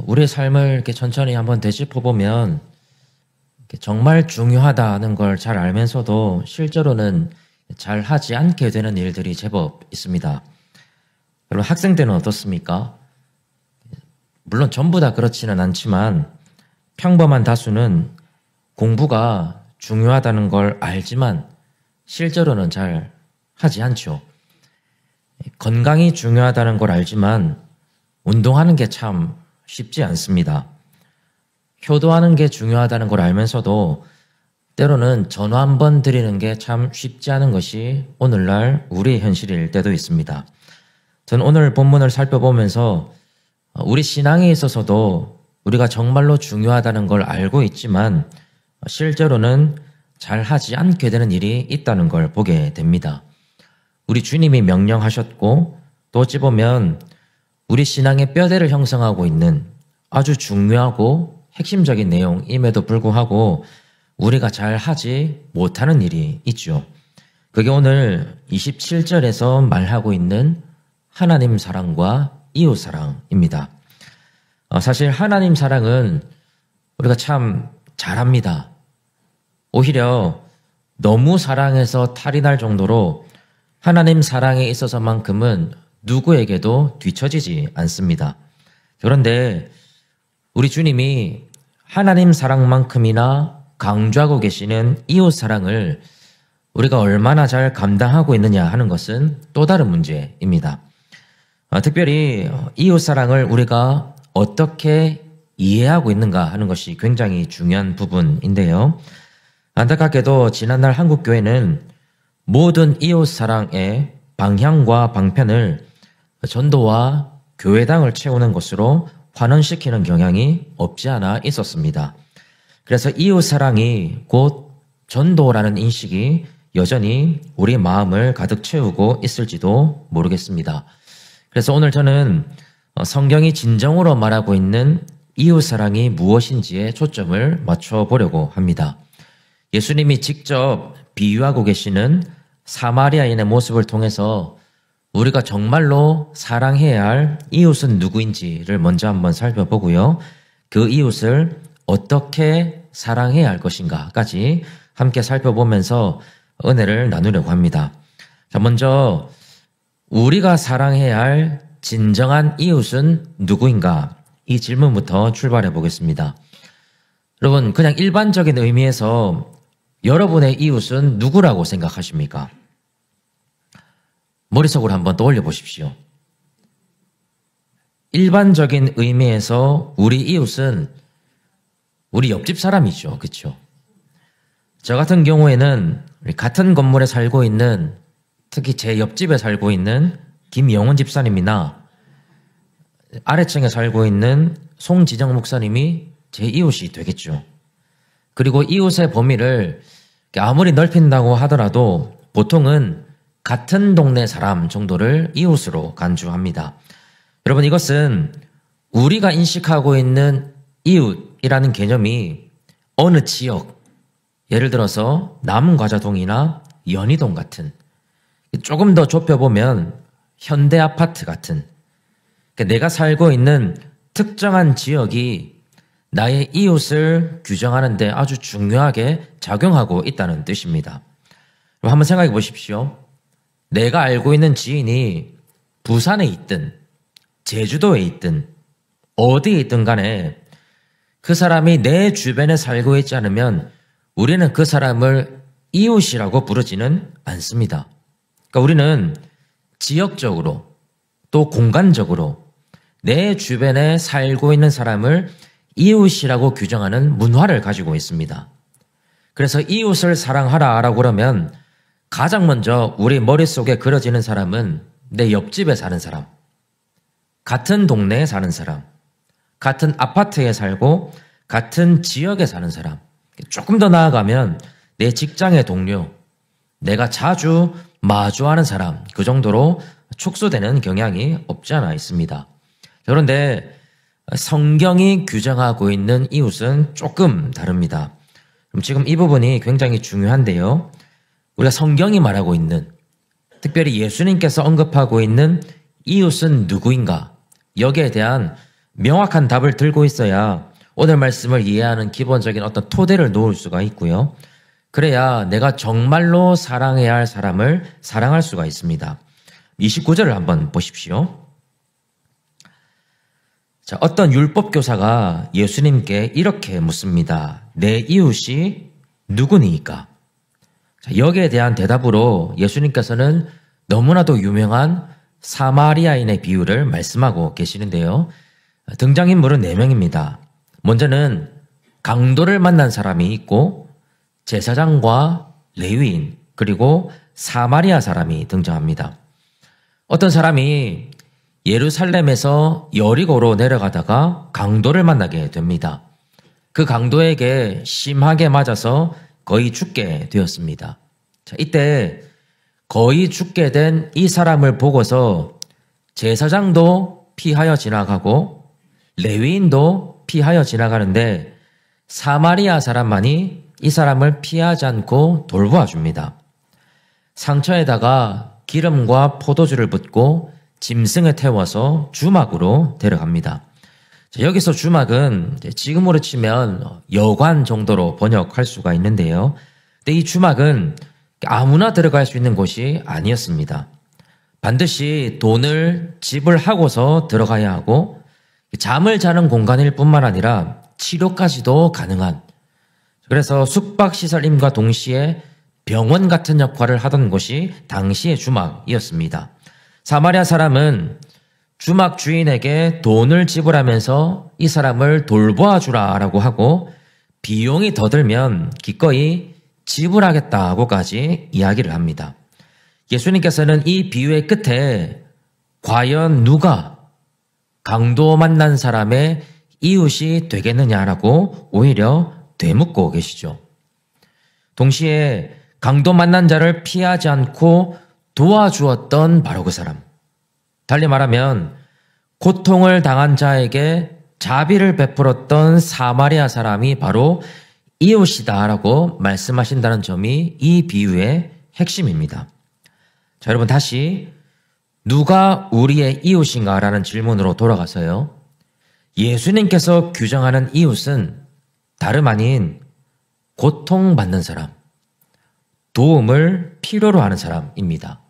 우리의 삶을 이렇게 천천히 한번 되짚어 보면 정말 중요하다는 걸 잘 알면서도 실제로는 잘 하지 않게 되는 일들이 제법 있습니다. 여러분, 학생 때는 어떻습니까? 물론 전부 다 그렇지는 않지만 평범한 다수는 공부가 중요하다는 걸 알지만 실제로는 잘 하지 않죠. 건강이 중요하다는 걸 알지만 운동하는 게 참 쉽지 않습니다. 효도하는 게 중요하다는 걸 알면서도 때로는 전화 한 번 드리는 게 참 쉽지 않은 것이 오늘날 우리의 현실일 때도 있습니다. 저는 오늘 본문을 살펴보면서 우리 신앙에 있어서도 우리가 정말로 중요하다는 걸 알고 있지만 실제로는 잘 하지 않게 되는 일이 있다는 걸 보게 됩니다. 우리 주님이 명령하셨고 또 어찌 보면 우리 신앙의 뼈대를 형성하고 있는 아주 중요하고 핵심적인 내용임에도 불구하고 우리가 잘 하지 못하는 일이 있죠. 그게 오늘 27절에서 말하고 있는 하나님 사랑과 이웃 사랑입니다. 사실 하나님 사랑은 우리가 참 잘합니다. 오히려 너무 사랑해서 탈이 날 정도로 하나님 사랑에 있어서만큼은 누구에게도 뒤처지지 않습니다. 그런데 우리 주님이 하나님 사랑만큼이나 강조하고 계시는 이웃 사랑을 우리가 얼마나 잘 감당하고 있느냐 하는 것은 또 다른 문제입니다. 특별히 이웃 사랑을 우리가 어떻게 이해하고 있는가 하는 것이 굉장히 중요한 부분인데요. 안타깝게도 지난날 한국교회는 모든 이웃 사랑의 방향과 방편을 전도와 교회당을 채우는 것으로 환원시키는 경향이 없지 않아 있었습니다. 그래서 이웃 사랑이 곧 전도라는 인식이 여전히 우리 마음을 가득 채우고 있을지도 모르겠습니다. 그래서 오늘 저는 성경이 진정으로 말하고 있는 이웃 사랑이 무엇인지에 초점을 맞춰보려고 합니다. 예수님이 직접 비유하고 계시는 사마리아인의 모습을 통해서 우리가 정말로 사랑해야 할 이웃은 누구인지를 먼저 한번 살펴보고요. 그 이웃을 어떻게 사랑해야 할 것인가까지 함께 살펴보면서 은혜를 나누려고 합니다. 자, 먼저 우리가 사랑해야 할 진정한 이웃은 누구인가? 이 질문부터 출발해 보겠습니다. 여러분, 그냥 일반적인 의미에서 여러분의 이웃은 누구라고 생각하십니까? 머릿속으로 한번 떠올려 보십시오. 일반적인 의미에서 우리 이웃은 우리 옆집 사람이죠. 그렇죠? 저 같은 경우에는 같은 건물에 살고 있는, 특히 제 옆집에 살고 있는 김영훈 집사님이나 아래층에 살고 있는 송지정 목사님이 제 이웃이 되겠죠. 그리고 이웃의 범위를 아무리 넓힌다고 하더라도 보통은 같은 동네 사람 정도를 이웃으로 간주합니다. 여러분, 이것은 우리가 인식하고 있는 이웃이라는 개념이 어느 지역, 예를 들어서 남과자동이나 연희동 같은, 조금 더 좁혀보면 현대아파트 같은, 내가 살고 있는 특정한 지역이 나의 이웃을 규정하는 데 아주 중요하게 작용하고 있다는 뜻입니다. 한번 생각해 보십시오. 내가 알고 있는 지인이 부산에 있든 제주도에 있든 어디에 있든 간에 그 사람이 내 주변에 살고 있지 않으면 우리는 그 사람을 이웃이라고 부르지는 않습니다. 그러니까 우리는 지역적으로 또 공간적으로 내 주변에 살고 있는 사람을 이웃이라고 규정하는 문화를 가지고 있습니다. 그래서 이웃을 사랑하라라고 그러면 가장 먼저 우리 머릿속에 그려지는 사람은 내 옆집에 사는 사람, 같은 동네에 사는 사람, 같은 아파트에 살고 같은 지역에 사는 사람, 조금 더 나아가면 내 직장의 동료, 내가 자주 마주하는 사람, 그 정도로 축소되는 경향이 없지 않아 있습니다. 그런데 성경이 규정하고 있는 이웃은 조금 다릅니다. 그럼 지금 이 부분이 굉장히 중요한데요. 우리가 성경이 말하고 있는, 특별히 예수님께서 언급하고 있는 이웃은 누구인가? 여기에 대한 명확한 답을 들고 있어야 오늘 말씀을 이해하는 기본적인 어떤 토대를 놓을 수가 있고요. 그래야 내가 정말로 사랑해야 할 사람을 사랑할 수가 있습니다. 29절을 한번 보십시오. 자, 어떤 율법 교사가 예수님께 이렇게 묻습니다. 내 이웃이 누구니까? 자, 여기에 대한 대답으로 예수님께서는 너무나도 유명한 사마리아인의 비유를 말씀하고 계시는데요. 등장인물은 4명입니다. 먼저는 강도를 만난 사람이 있고 제사장과 레위인 그리고 사마리아 사람이 등장합니다. 어떤 사람이 예루살렘에서 여리고로 내려가다가 강도를 만나게 됩니다. 그 강도에게 심하게 맞아서 거의 죽게 되었습니다. 자, 이때 거의 죽게 된 이 사람을 보고서 제사장도 피하여 지나가고 레위인도 피하여 지나가는데 사마리아 사람만이 이 사람을 피하지 않고 돌보아 줍니다. 상처에다가 기름과 포도주를 붓고 짐승에 태워서 주막으로 데려갑니다. 자, 여기서 주막은 지금으로 치면 여관 정도로 번역할 수가 있는데요. 근데 이 주막은 아무나 들어갈 수 있는 곳이 아니었습니다. 반드시 돈을 지불하고서 들어가야 하고 잠을 자는 공간일 뿐만 아니라 치료까지도 가능한, 그래서 숙박시설임과 동시에 병원 같은 역할을 하던 곳이 당시의 주막이었습니다. 사마리아 사람은 주막 주인에게 돈을 지불하면서 이 사람을 돌보아 주라라고 하고 비용이 더 들면 기꺼이 지불하겠다고까지 이야기를 합니다. 예수님께서는 이 비유의 끝에 과연 누가 강도 만난 사람의 이웃이 되겠느냐라고 오히려 되묻고 계시죠. 동시에 강도 만난 자를 피하지 않고 도와주었던 바로 그 사람, 달리 말하면 고통을 당한 자에게 자비를 베풀었던 사마리아 사람이 바로 이웃이다라고 말씀하신다는 점이 이 비유의 핵심입니다. 자, 여러분 다시 누가 우리의 이웃인가라는 질문으로 돌아가서요. 예수님께서 규정하는 이웃은 다름 아닌 고통받는 사람, 도움을 필요로 하는 사람입니다.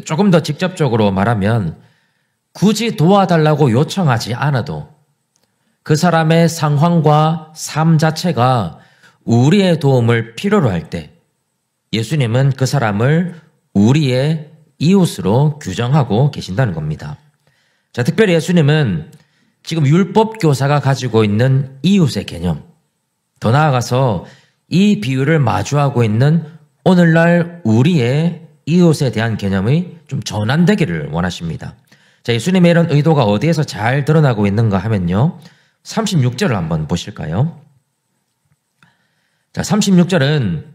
조금 더 직접적으로 말하면 굳이 도와달라고 요청하지 않아도 그 사람의 상황과 삶 자체가 우리의 도움을 필요로 할 때 예수님은 그 사람을 우리의 이웃으로 규정하고 계신다는 겁니다. 자, 특별히 예수님은 지금 율법 교사가 가지고 있는 이웃의 개념, 더 나아가서 이 비유를 마주하고 있는 오늘날 우리의 이웃에 대한 개념이 좀 전환되기를 원하십니다. 자, 예수님의 이런 의도가 어디에서 잘 드러나고 있는가 하면요. 36절을 한번 보실까요? 자, 36절은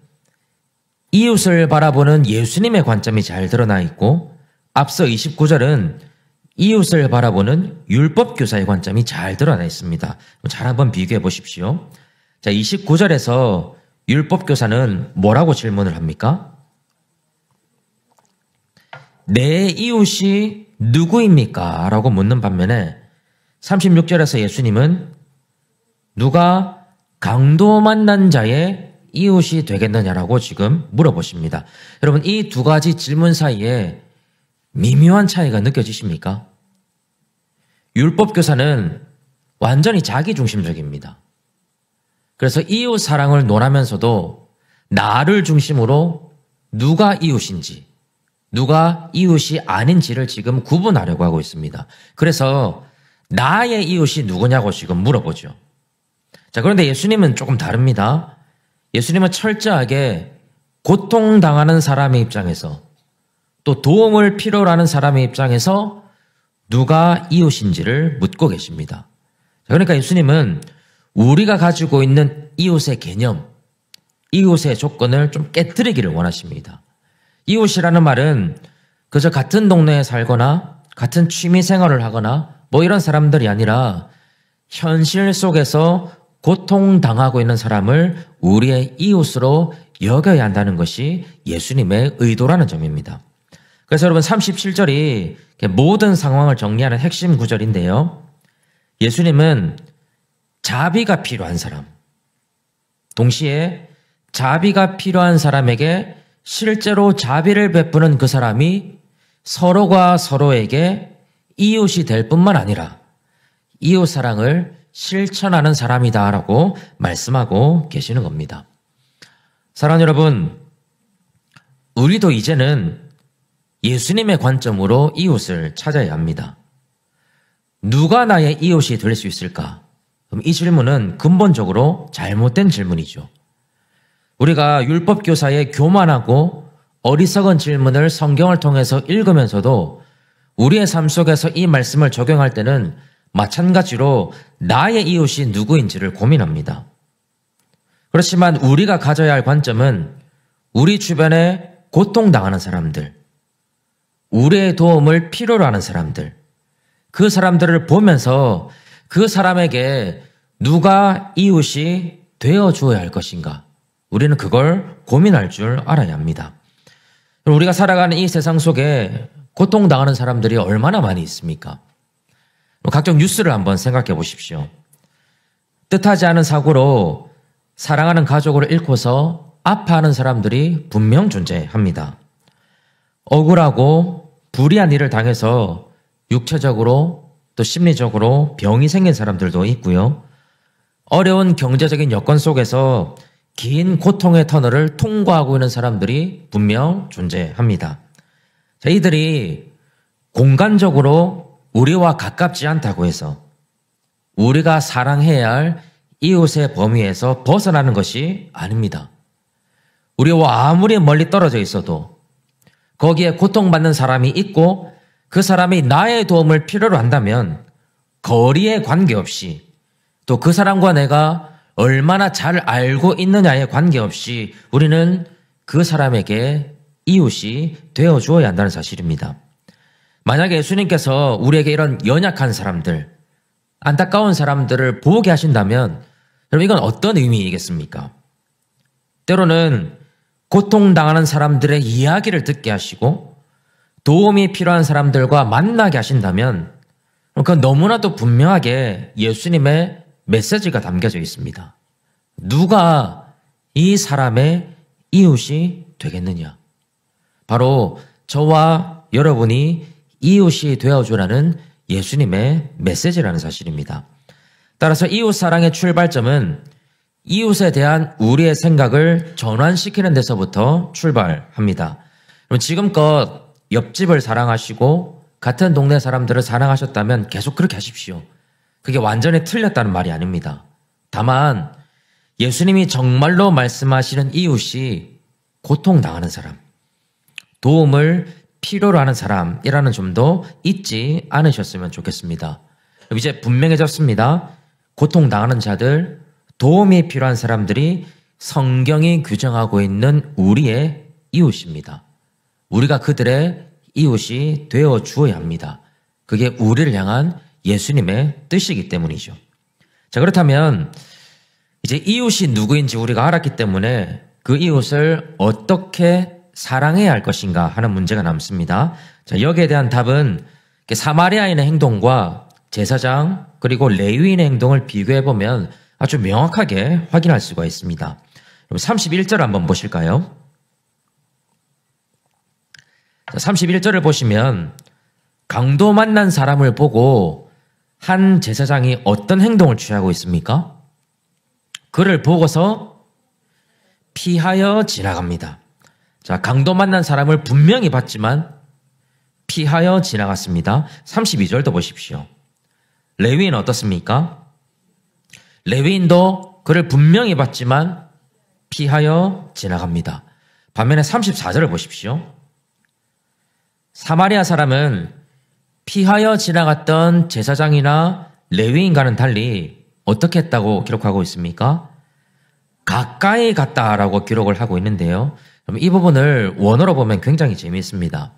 이웃을 바라보는 예수님의 관점이 잘 드러나 있고 앞서 29절은 이웃을 바라보는 율법교사의 관점이 잘 드러나 있습니다. 잘 한번 비교해 보십시오. 자, 29절에서 율법교사는 뭐라고 질문을 합니까? 내 이웃이 누구입니까? 라고 묻는 반면에 36절에서 예수님은 누가 강도 만난 자의 이웃이 되겠느냐라고 지금 물어보십니다. 여러분, 이 두 가지 질문 사이에 미묘한 차이가 느껴지십니까? 율법교사는 완전히 자기중심적입니다. 그래서 이웃 사랑을 논하면서도 나를 중심으로 누가 이웃인지, 누가 이웃이 아닌지를 지금 구분하려고 하고 있습니다. 그래서 나의 이웃이 누구냐고 지금 물어보죠. 자, 그런데 예수님은 조금 다릅니다. 예수님은 철저하게 고통당하는 사람의 입장에서 또 도움을 필요로 하는 사람의 입장에서 누가 이웃인지를 묻고 계십니다. 그러니까 예수님은 우리가 가지고 있는 이웃의 개념, 이웃의 조건을 좀 깨트리기를 원하십니다. 이웃이라는 말은 그저 같은 동네에 살거나 같은 취미 생활을 하거나 뭐 이런 사람들이 아니라 현실 속에서 고통당하고 있는 사람을 우리의 이웃으로 여겨야 한다는 것이 예수님의 의도라는 점입니다. 그래서 여러분 37절이 모든 상황을 정리하는 핵심 구절인데요. 예수님은 자비가 필요한 사람, 동시에 자비가 필요한 사람에게 실제로 자비를 베푸는 그 사람이 서로가 서로에게 이웃이 될 뿐만 아니라 이웃 사랑을 실천하는 사람이다라고 말씀하고 계시는 겁니다. 사랑하는 여러분, 우리도 이제는 예수님의 관점으로 이웃을 찾아야 합니다. 누가 나의 이웃이 될 수 있을까? 그럼 이 질문은 근본적으로 잘못된 질문이죠. 우리가 율법교사의 교만하고 어리석은 질문을 성경을 통해서 읽으면서도 우리의 삶 속에서 이 말씀을 적용할 때는 마찬가지로 나의 이웃이 누구인지를 고민합니다. 그렇지만 우리가 가져야 할 관점은 우리 주변에 고통당하는 사람들, 우리의 도움을 필요로 하는 사람들, 그 사람들을 보면서 그 사람에게 누가 이웃이 되어 주어야 할 것인가? 우리는 그걸 고민할 줄 알아야 합니다. 우리가 살아가는 이 세상 속에 고통당하는 사람들이 얼마나 많이 있습니까? 각종 뉴스를 한번 생각해 보십시오. 뜻하지 않은 사고로 사랑하는 가족을 잃고서 아파하는 사람들이 분명 존재합니다. 억울하고 불의한 일을 당해서 육체적으로 또 심리적으로 병이 생긴 사람들도 있고요. 어려운 경제적인 여건 속에서 긴 고통의 터널을 통과하고 있는 사람들이 분명 존재합니다. 이들이 공간적으로 우리와 가깝지 않다고 해서 우리가 사랑해야 할 이웃의 범위에서 벗어나는 것이 아닙니다. 우리와 아무리 멀리 떨어져 있어도 거기에 고통받는 사람이 있고 그 사람이 나의 도움을 필요로 한다면 거리에 관계없이 또 그 사람과 내가 얼마나 잘 알고 있느냐에 관계없이 우리는 그 사람에게 이웃이 되어 주어야 한다는 사실입니다. 만약에 예수님께서 우리에게 이런 연약한 사람들, 안타까운 사람들을 보게 하신다면 여러분 이건 어떤 의미이겠습니까? 때로는 고통당하는 사람들의 이야기를 듣게 하시고 도움이 필요한 사람들과 만나게 하신다면 그건 너무나도 분명하게 예수님의 메시지가 담겨져 있습니다. 누가 이 사람의 이웃이 되겠느냐? 바로 저와 여러분이 이웃이 되어주라는 예수님의 메시지라는 사실입니다. 따라서 이웃 사랑의 출발점은 이웃에 대한 우리의 생각을 전환시키는 데서부터 출발합니다. 그럼 지금껏 옆집을 사랑하시고 같은 동네 사람들을 사랑하셨다면 계속 그렇게 하십시오. 그게 완전히 틀렸다는 말이 아닙니다. 다만 예수님이 정말로 말씀하시는 이웃이 고통당하는 사람, 도움을 필요로 하는 사람이라는 점도 잊지 않으셨으면 좋겠습니다. 이제 분명해졌습니다. 고통당하는 자들, 도움이 필요한 사람들이 성경이 규정하고 있는 우리의 이웃입니다. 우리가 그들의 이웃이 되어 주어야 합니다. 그게 우리를 향한 예수님의 뜻이기 때문이죠. 자, 그렇다면 이제 이웃이 누구인지 우리가 알았기 때문에 그 이웃을 어떻게 사랑해야 할 것인가 하는 문제가 남습니다. 자, 여기에 대한 답은 사마리아인의 행동과 제사장 그리고 레위인의 행동을 비교해보면 아주 명확하게 확인할 수가 있습니다. 31절 한번 보실까요? 자, 31절을 보시면 강도 만난 사람을 보고 한 제사장이 어떤 행동을 취하고 있습니까? 그를 보고서 피하여 지나갑니다. 자, 강도 만난 사람을 분명히 봤지만 피하여 지나갔습니다. 32절도 보십시오. 레위인은 어떻습니까? 레위인도 그를 분명히 봤지만 피하여 지나갑니다. 반면에 34절을 보십시오. 사마리아 사람은 피하여 지나갔던 제사장이나 레위인과는 달리 어떻게 했다고 기록하고 있습니까? 가까이 갔다라고 기록을 하고 있는데요. 이 부분을 원어로 보면 굉장히 재미있습니다.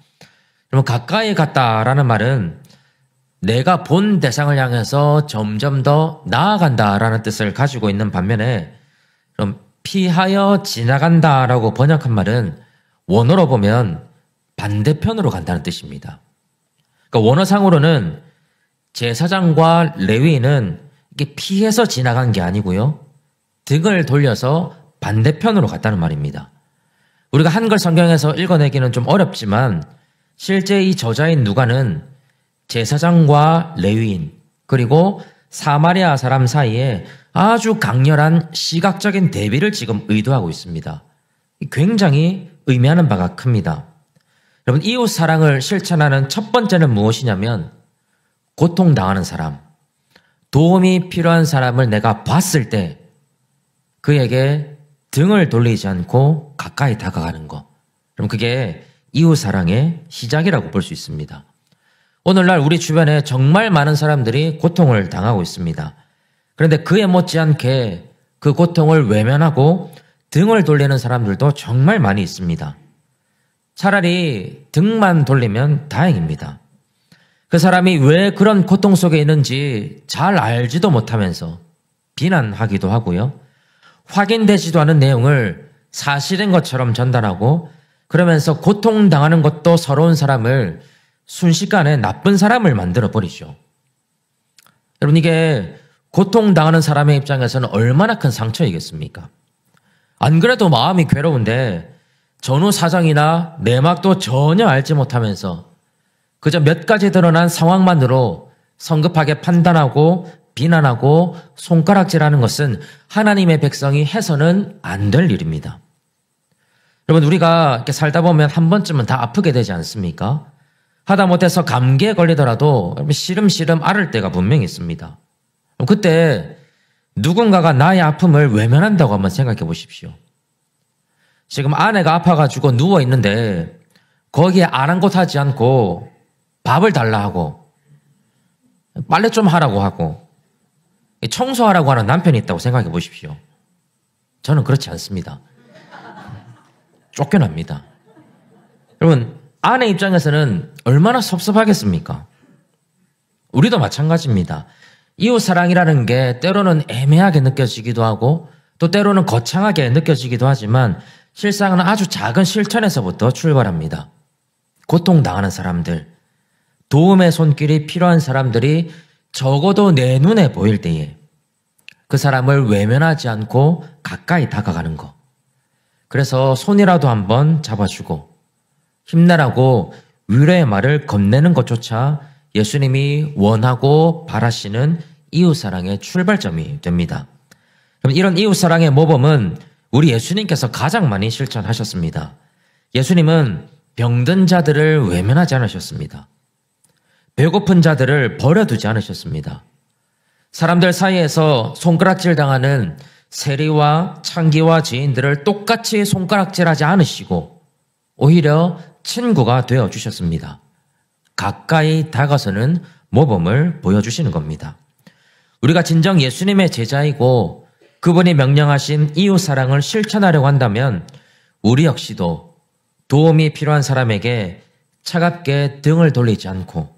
그러면 가까이 갔다라는 말은 내가 본 대상을 향해서 점점 더 나아간다라는 뜻을 가지고 있는 반면에 그럼 피하여 지나간다라고 번역한 말은 원어로 보면 반대편으로 간다는 뜻입니다. 그러니까 원어상으로는 제사장과 레위인은 이게 피해서 지나간 게 아니고요. 등을 돌려서 반대편으로 갔다는 말입니다. 우리가 한글 성경에서 읽어내기는 좀 어렵지만 실제 이 저자인 누가는 제사장과 레위인 그리고 사마리아 사람 사이에 아주 강렬한 시각적인 대비를 지금 의도하고 있습니다. 굉장히 의미하는 바가 큽니다. 여러분, 이웃 사랑을 실천하는 첫 번째는 무엇이냐면 고통당하는 사람, 도움이 필요한 사람을 내가 봤을 때 그에게 등을 돌리지 않고 가까이 다가가는 것. 그럼 그게 이웃 사랑의 시작이라고 볼 수 있습니다. 오늘날 우리 주변에 정말 많은 사람들이 고통을 당하고 있습니다. 그런데 그에 못지않게 그 고통을 외면하고 등을 돌리는 사람들도 정말 많이 있습니다. 차라리 등만 돌리면 다행입니다. 그 사람이 왜 그런 고통 속에 있는지 잘 알지도 못하면서 비난하기도 하고요. 확인되지도 않은 내용을 사실인 것처럼 전달하고 그러면서 고통당하는 것도 서러운 사람을 순식간에 나쁜 사람을 만들어 버리죠. 여러분, 이게 고통당하는 사람의 입장에서는 얼마나 큰 상처이겠습니까? 안 그래도 마음이 괴로운데 전후 사정이나 내막도 전혀 알지 못하면서 그저 몇 가지 드러난 상황만으로 성급하게 판단하고 비난하고 손가락질하는 것은 하나님의 백성이 해서는 안 될 일입니다. 여러분, 우리가 이렇게 살다 보면 한 번쯤은 다 아프게 되지 않습니까? 하다못해서 감기에 걸리더라도 시름시름 앓을 때가 분명히 있습니다. 그때 누군가가 나의 아픔을 외면한다고 한번 생각해 보십시오. 지금 아내가 아파가지고 누워있는데 거기에 아랑곳하지 않고 밥을 달라 하고 빨래 좀 하라고 하고 청소하라고 하는 남편이 있다고 생각해 보십시오. 저는 그렇지 않습니다. 쫓겨납니다. 여러분, 아내 입장에서는 얼마나 섭섭하겠습니까? 우리도 마찬가지입니다. 이웃 사랑이라는 게 때로는 애매하게 느껴지기도 하고 또 때로는 거창하게 느껴지기도 하지만 실상은 아주 작은 실천에서부터 출발합니다. 고통당하는 사람들, 도움의 손길이 필요한 사람들이 적어도 내 눈에 보일 때에 그 사람을 외면하지 않고 가까이 다가가는 것. 그래서 손이라도 한번 잡아주고 힘내라고 위로의 말을 건네는 것조차 예수님이 원하고 바라시는 이웃사랑의 출발점이 됩니다. 그럼 이런 이웃사랑의 모범은 우리 예수님께서 가장 많이 실천하셨습니다. 예수님은 병든 자들을 외면하지 않으셨습니다. 배고픈 자들을 버려두지 않으셨습니다. 사람들 사이에서 손가락질 당하는 세리와 창기와 지인들을 똑같이 손가락질하지 않으시고 오히려 친구가 되어주셨습니다. 가까이 다가서는 모범을 보여주시는 겁니다. 우리가 진정 예수님의 제자이고 그분이 명령하신 이웃사랑을 실천하려고 한다면 우리 역시도 도움이 필요한 사람에게 차갑게 등을 돌리지 않고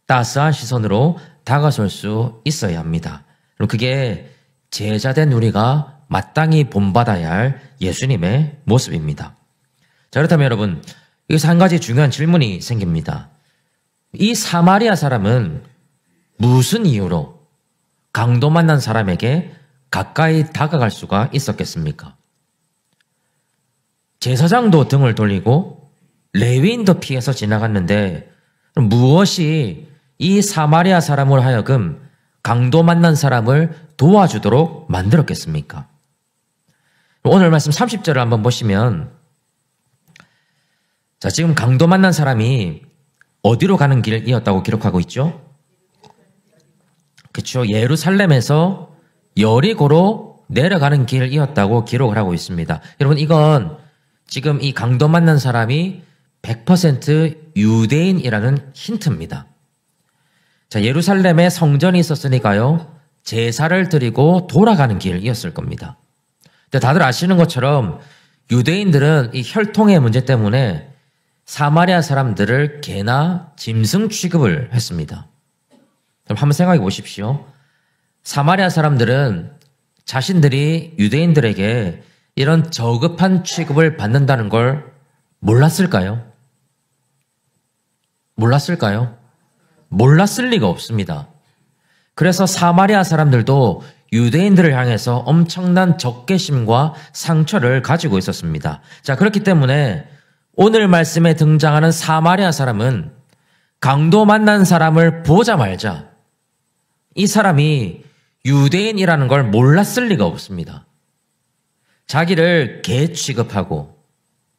따스한 시선으로 다가설 수 있어야 합니다. 그럼 그게 제자된 우리가 마땅히 본받아야 할 예수님의 모습입니다. 자, 그렇다면 여러분, 여기서 한 가지 중요한 질문이 생깁니다. 이 사마리아 사람은 무슨 이유로 강도 만난 사람에게 가까이 다가갈 수가 있었겠습니까? 제사장도 등을 돌리고 레위인도 피해서 지나갔는데 무엇이 이 사마리아 사람으로 하여금 강도 만난 사람을 도와주도록 만들었겠습니까? 오늘 말씀 30절을 한번 보시면 자, 지금 강도 만난 사람이 어디로 가는 길이었다고 기록하고 있죠? 그렇죠. 예루살렘에서 여리고로 내려가는 길이었다고 기록을 하고 있습니다. 여러분, 이건 지금 이 강도 만난 사람이 100% 유대인이라는 힌트입니다. 자, 예루살렘에 성전이 있었으니까요, 제사를 드리고 돌아가는 길이었을 겁니다. 근데 다들 아시는 것처럼 유대인들은 이 혈통의 문제 때문에 사마리아 사람들을 개나 짐승 취급을 했습니다. 그럼 한번 생각해 보십시오. 사마리아 사람들은 자신들이 유대인들에게 이런 저급한 취급을 받는다는 걸 몰랐을까요? 몰랐을 리가 없습니다. 그래서 사마리아 사람들도 유대인들을 향해서 엄청난 적개심과 상처를 가지고 있었습니다. 자, 그렇기 때문에 오늘 말씀에 등장하는 사마리아 사람은 강도 만난 사람을 보자마자 이 사람이 유대인이라는 걸 몰랐을 리가 없습니다. 자기를 개 취급하고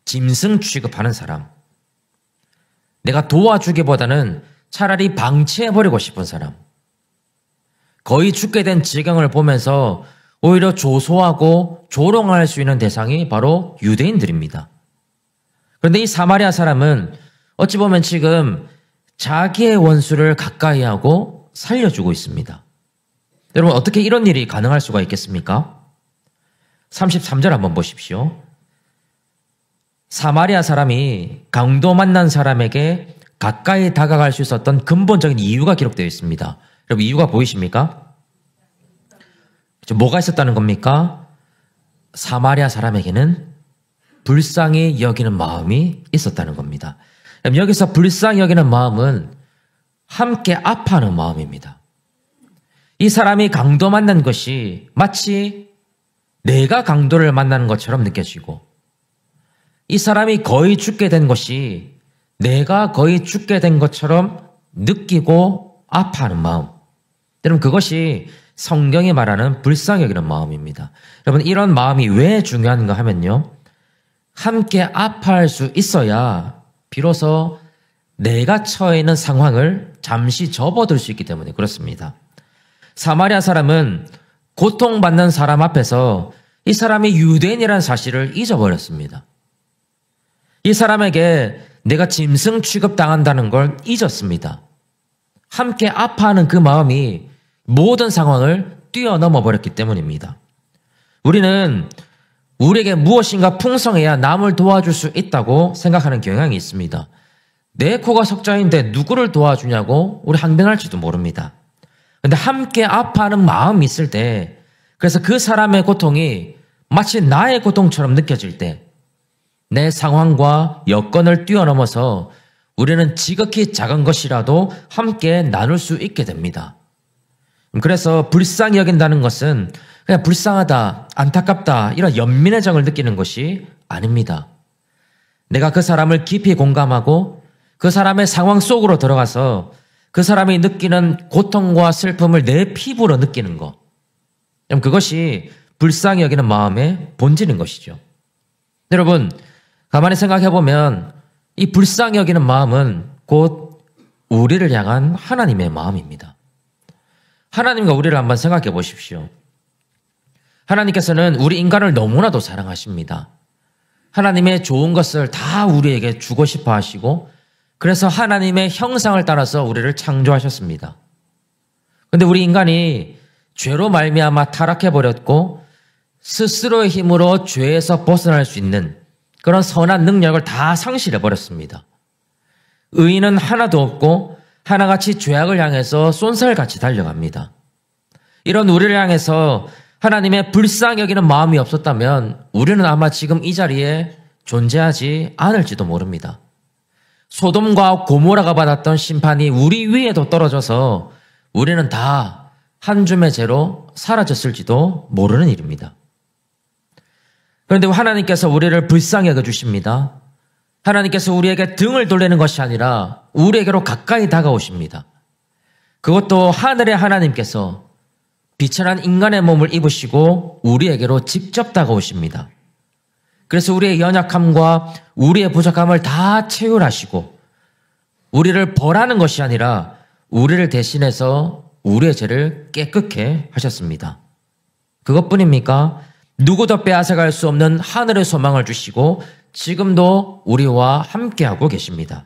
짐승 취급하는 사람, 내가 도와주기보다는 차라리 방치해버리고 싶은 사람, 거의 죽게 된 지경을 보면서 오히려 조소하고 조롱할 수 있는 대상이 바로 유대인들입니다. 그런데 이 사마리아 사람은 어찌 보면 지금 자기의 원수를 가까이 하고 살려주고 있습니다. 여러분, 어떻게 이런 일이 가능할 수가 있겠습니까? 33절 한번 보십시오. 사마리아 사람이 강도 만난 사람에게 가까이 다가갈 수 있었던 근본적인 이유가 기록되어 있습니다. 여러분, 이유가 보이십니까? 뭐가 있었다는 겁니까? 사마리아 사람에게는 불쌍히 여기는 마음이 있었다는 겁니다. 여기서 불쌍히 여기는 마음은 함께 아파하는 마음입니다. 이 사람이 강도 만난 것이 마치 내가 강도를 만나는 것처럼 느껴지고, 이 사람이 거의 죽게 된 것이 내가 거의 죽게 된 것처럼 느끼고 아파하는 마음. 여러분, 그것이 성경이 말하는 불쌍히 여기는 마음입니다. 여러분, 이런 마음이 왜 중요한가 하면요, 함께 아파할 수 있어야 비로소 내가 처해 있는 상황을 잠시 접어들 수 있기 때문에 그렇습니다. 사마리아 사람은 고통받는 사람 앞에서 이 사람이 유대인이라는 사실을 잊어버렸습니다. 이 사람에게 내가 짐승 취급당한다는 걸 잊었습니다. 함께 아파하는 그 마음이 모든 상황을 뛰어넘어 버렸기 때문입니다. 우리는 우리에게 무엇인가 풍성해야 남을 도와줄 수 있다고 생각하는 경향이 있습니다. 내 코가 석자인데 누구를 도와주냐고 우리 항변할지도 모릅니다. 근데 함께 아파하는 마음이 있을 때, 그래서 그 사람의 고통이 마치 나의 고통처럼 느껴질 때, 내 상황과 여건을 뛰어넘어서 우리는 지극히 작은 것이라도 함께 나눌 수 있게 됩니다. 그래서 불쌍히 여긴다는 것은 그냥 불쌍하다, 안타깝다 이런 연민의 정을 느끼는 것이 아닙니다. 내가 그 사람을 깊이 공감하고 그 사람의 상황 속으로 들어가서 그 사람이 느끼는 고통과 슬픔을 내 피부로 느끼는 것, 그것이 불쌍히 여기는 마음의 본질인 것이죠. 여러분, 가만히 생각해보면 이 불쌍히 여기는 마음은 곧 우리를 향한 하나님의 마음입니다. 하나님과 우리를 한번 생각해 보십시오. 하나님께서는 우리 인간을 너무나도 사랑하십니다. 하나님의 좋은 것을 다 우리에게 주고 싶어 하시고, 그래서 하나님의 형상을 따라서 우리를 창조하셨습니다. 그런데 우리 인간이 죄로 말미암아 타락해버렸고 스스로의 힘으로 죄에서 벗어날 수 있는 그런 선한 능력을 다 상실해버렸습니다. 의인은 하나도 없고 하나같이 죄악을 향해서 쏜살같이 달려갑니다. 이런 우리를 향해서 하나님의 불쌍히 여기는 마음이 없었다면 우리는 아마 지금 이 자리에 존재하지 않을지도 모릅니다. 소돔과 고모라가 받았던 심판이 우리 위에도 떨어져서 우리는 다 한 줌의 죄로 사라졌을지도 모르는 일입니다. 그런데 하나님께서 우리를 불쌍히 여겨주십니다. 하나님께서 우리에게 등을 돌리는 것이 아니라 우리에게로 가까이 다가오십니다. 그것도 하늘의 하나님께서 비천한 인간의 몸을 입으시고 우리에게로 직접 다가오십니다. 그래서 우리의 연약함과 우리의 부족함을 다 채울하시고 우리를 벌하는 것이 아니라 우리를 대신해서 우리의 죄를 깨끗게 하셨습니다. 그것뿐입니까? 누구도 빼앗아갈 수 없는 하늘의 소망을 주시고 지금도 우리와 함께하고 계십니다.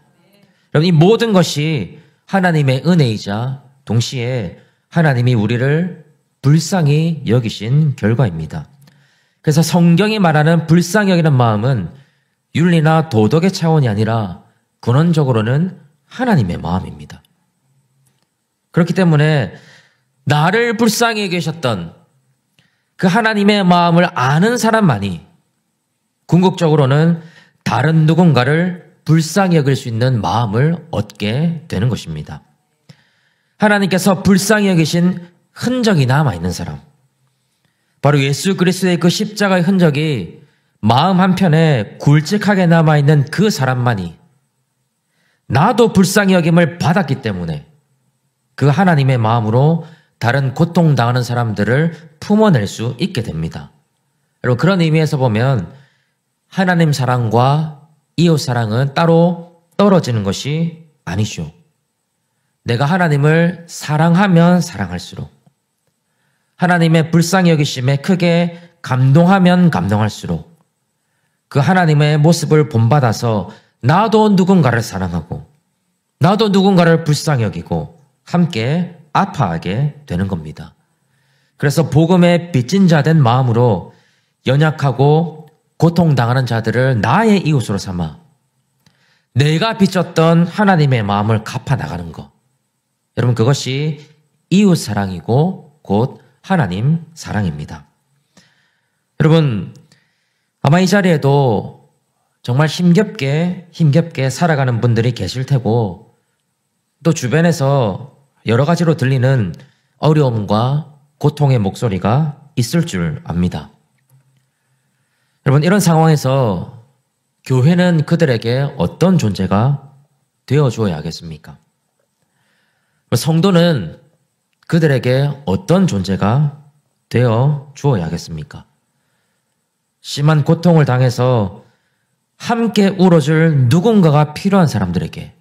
여러분, 이 모든 것이 하나님의 은혜이자 동시에 하나님이 우리를 불쌍히 여기신 결과입니다. 그래서 성경이 말하는 불쌍히 여기는 마음은 윤리나 도덕의 차원이 아니라 근원적으로는 하나님의 마음입니다. 그렇기 때문에 나를 불쌍히 여기셨던 그 하나님의 마음을 아는 사람만이 궁극적으로는 다른 누군가를 불쌍히 여길 수 있는 마음을 얻게 되는 것입니다. 하나님께서 불쌍히 여기신 흔적이 남아있는 사람, 바로 예수 그리스도의 그 십자가의 흔적이 마음 한편에 굵직하게 남아있는 그 사람만이 나도 불쌍히 여김을 받았기 때문에 그 하나님의 마음으로 다른 고통당하는 사람들을 품어낼 수 있게 됩니다. 여러분, 그런 의미에서 보면 하나님 사랑과 이웃 사랑은 따로 떨어지는 것이 아니죠. 내가 하나님을 사랑하면 사랑할수록, 하나님의 불쌍히 여기심에 크게 감동하면 감동할수록 그 하나님의 모습을 본받아서 나도 누군가를 사랑하고 나도 누군가를 불쌍히 여기고 함께 아파하게 되는 겁니다. 그래서 복음의 빚진 자 된 마음으로 연약하고 고통당하는 자들을 나의 이웃으로 삼아 내가 빚졌던 하나님의 마음을 갚아 나가는 것, 여러분, 그것이 이웃 사랑이고 곧 하나님 사랑입니다. 여러분, 아마 이 자리에도 정말 힘겹게 살아가는 분들이 계실 테고, 또 주변에서 여러 가지로 들리는 어려움과 고통의 목소리가 있을 줄 압니다. 여러분, 이런 상황에서 교회는 그들에게 어떤 존재가 되어주어야 하겠습니까? 성도는 그들에게 어떤 존재가 되어 주어야 하겠습니까? 심한 고통을 당해서 함께 울어줄 누군가가 필요한 사람들에게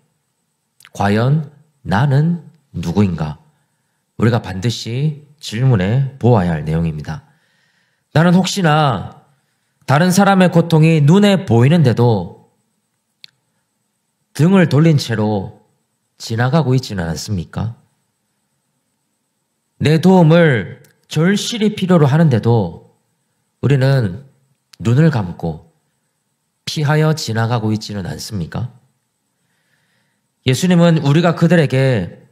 과연 나는 누구인가? 우리가 반드시 질문해 보아야 할 내용입니다. 나는 혹시나 다른 사람의 고통이 눈에 보이는데도 등을 돌린 채로 지나가고 있지는 않습니까? 내 도움을 절실히 필요로 하는데도 우리는 눈을 감고 피하여 지나가고 있지는 않습니까? 예수님은 우리가 그들에게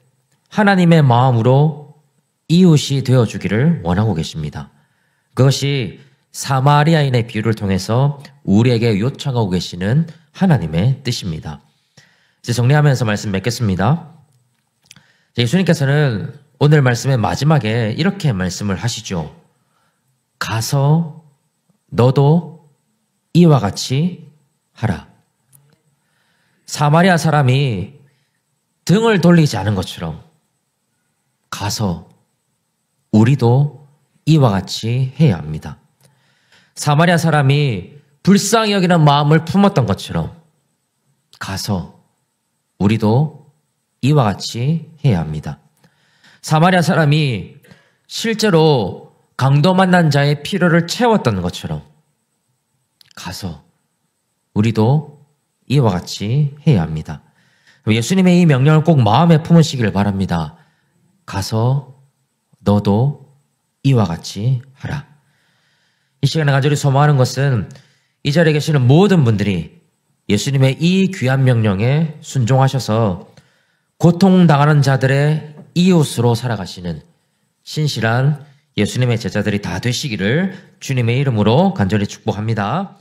하나님의 마음으로 이웃이 되어주기를 원하고 계십니다. 그것이 사마리아인의 비유를 통해서 우리에게 요청하고 계시는 하나님의 뜻입니다. 이제 정리하면서 말씀 맺겠습니다. 예수님께서는 오늘 말씀의 마지막에 이렇게 말씀을 하시죠. 가서 너도 이와 같이 하라. 사마리아 사람이 등을 돌리지 않은 것처럼 가서 우리도 이와 같이 해야 합니다. 사마리아 사람이 불쌍히 여기는 마음을 품었던 것처럼 가서 우리도 이와 같이 해야 합니다. 사마리아 사람이 실제로 강도 만난 자의 필요를 채웠던 것처럼 가서 우리도 이와 같이 해야 합니다. 예수님의 이 명령을 꼭 마음에 품으시길 바랍니다. 가서 너도 이와 같이 하라. 이 시간에 간절히 소망하는 것은 이 자리에 계시는 모든 분들이 예수님의 이 귀한 명령에 순종하셔서 고통당하는 자들의 이웃으로 살아가시는 신실한 예수님의 제자들이 다 되시기를 주님의 이름으로 간절히 축복합니다.